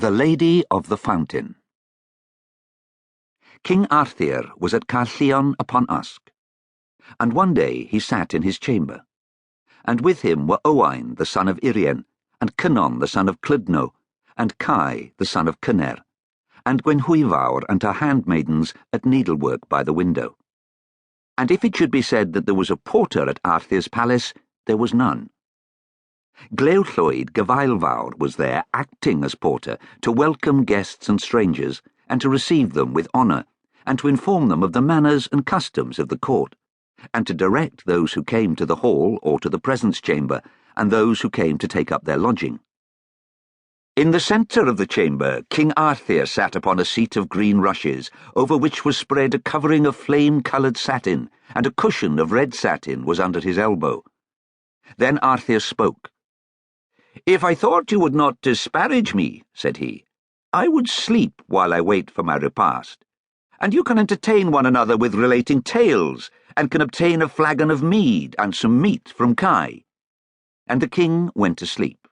The Lady of the Fountain. King Arthur was at Caerlleon upon Usk, and one day he sat in his chamber, and with him were Owain the son of Urien, and Kynon the son of Clydno, and Kai the son of Cyner, and Gwenhwyvar and her handmaidens at needlework by the window. And if it should be said that there was a porter at Arthur's palace, there was none. Gwenhwyvar was there, acting as porter, to welcome guests and strangers, and to receive them with honour, and to inform them of the manners and customs of the court, and to direct those who came to the hall or to the presence chamber, and those who came to take up their lodging. In the centre of the chamber, King Arthur sat upon a seat of green rushes, over which was spread a covering of flame-coloured satin, and a cushion of red satin was under his elbow. Then Arthur spoke. "If I thought you would not disparage me," said he, "I would sleep while I wait for my repast, and you can entertain one another with relating tales, and can obtain a flagon of mead and some meat from Kai." And the king went to sleep.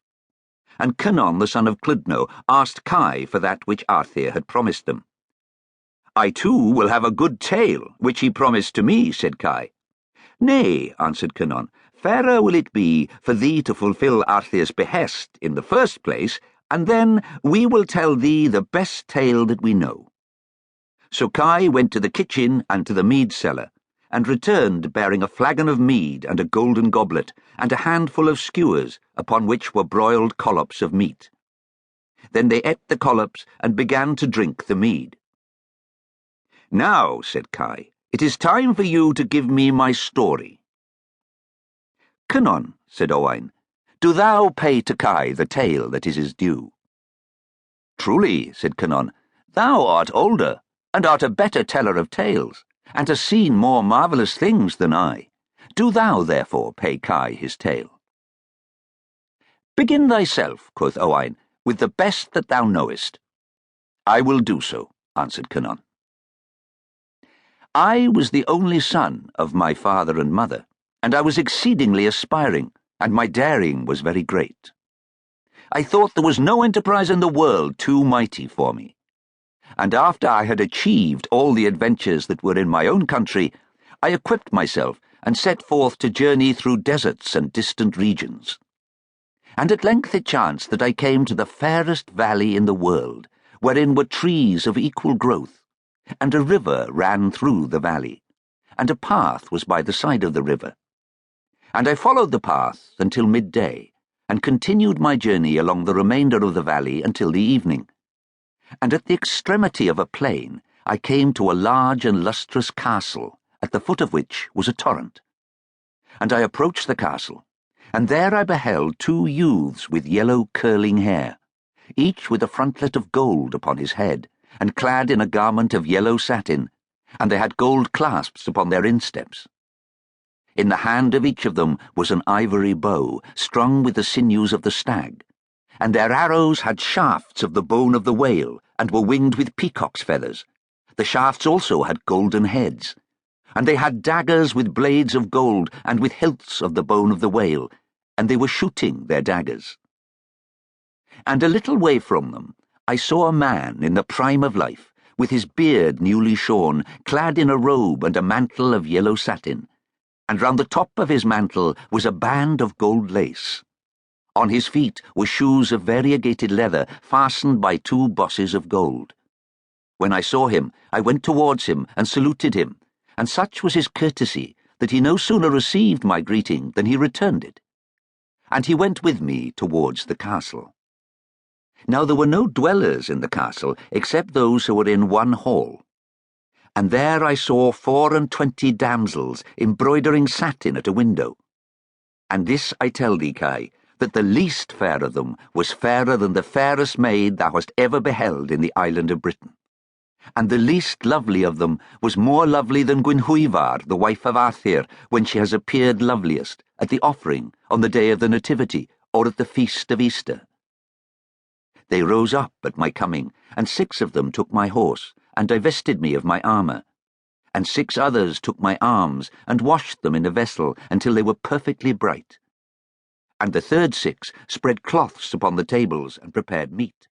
And Kynon the son of Clydno asked Kai for that which Arthur had promised them. "I too will have a good tale, which he promised to me," said Kai. "Nay," answered Kynon, "fairer will it be for thee to fulfil Arthur's behest in the first place, and then we will tell thee the best tale that we know." So Kai went to the kitchen and to the mead cellar, and returned bearing a flagon of mead and a golden goblet, and a handful of skewers, upon which were broiled collops of meat. Then they ate the collops and began to drink the mead. "Now," said Kai, "it is time for you to give me my story." "Kynon," said Owain, "do thou pay to Kai the tale that is his due." "Truly," said Kynon, "thou art older, and art a better teller of tales, and hast seen more marvellous things than I. Do thou, therefore, pay Kai his tale." "Begin thyself," quoth Owain, "with the best that thou knowest." "I will do so," answered Kynon. "I was the only son of my father and mother, and I was exceedingly aspiring, and my daring was very great. I thought there was no enterprise in the world too mighty for me. And after I had achieved all the adventures that were in my own country, I equipped myself and set forth to journey through deserts and distant regions. And at length it chanced that I came to the fairest valley in the world, wherein were trees of equal growth, and a river ran through the valley, and a path was by the side of the river. And I followed the path until midday, and continued my journey along the remainder of the valley until the evening. And at the extremity of a plain I came to a large and lustrous castle, at the foot of which was a torrent. And I approached the castle, and there I beheld 2 youths with yellow curling hair, each with a frontlet of gold upon his head, and clad in a garment of yellow satin, and they had gold clasps upon their insteps. In the hand of each of them was an ivory bow, strung with the sinews of the stag, and their arrows had shafts of the bone of the whale, and were winged with peacock's feathers. The shafts also had golden heads, and they had daggers with blades of gold, and with hilts of the bone of the whale, and they were shooting their daggers. And a little way from them I saw a man in the prime of life, with his beard newly shorn, clad in a robe and a mantle of yellow satin, and round the top of his mantle was a band of gold lace. On his feet were shoes of variegated leather, fastened by 2 bosses of gold. When I saw him, I went towards him and saluted him, and such was his courtesy that he no sooner received my greeting than he returned it. And he went with me towards the castle. Now there were no dwellers in the castle, except those who were in one hall. And there I saw 24 damsels embroidering satin at a window. And this I tell thee, Kai, that the least fair of them was fairer than the fairest maid thou hast ever beheld in the island of Britain. And the least lovely of them was more lovely than Gwenhwyvar, the wife of Arthur, when she has appeared loveliest, at the offering, on the day of the Nativity, or at the feast of Easter. They rose up at my coming, and 6 of them took my horse, and divested me of my armour. And 6 others took my arms, and washed them in a vessel, until they were perfectly bright. And the third 6 spread cloths upon the tables, and prepared meat.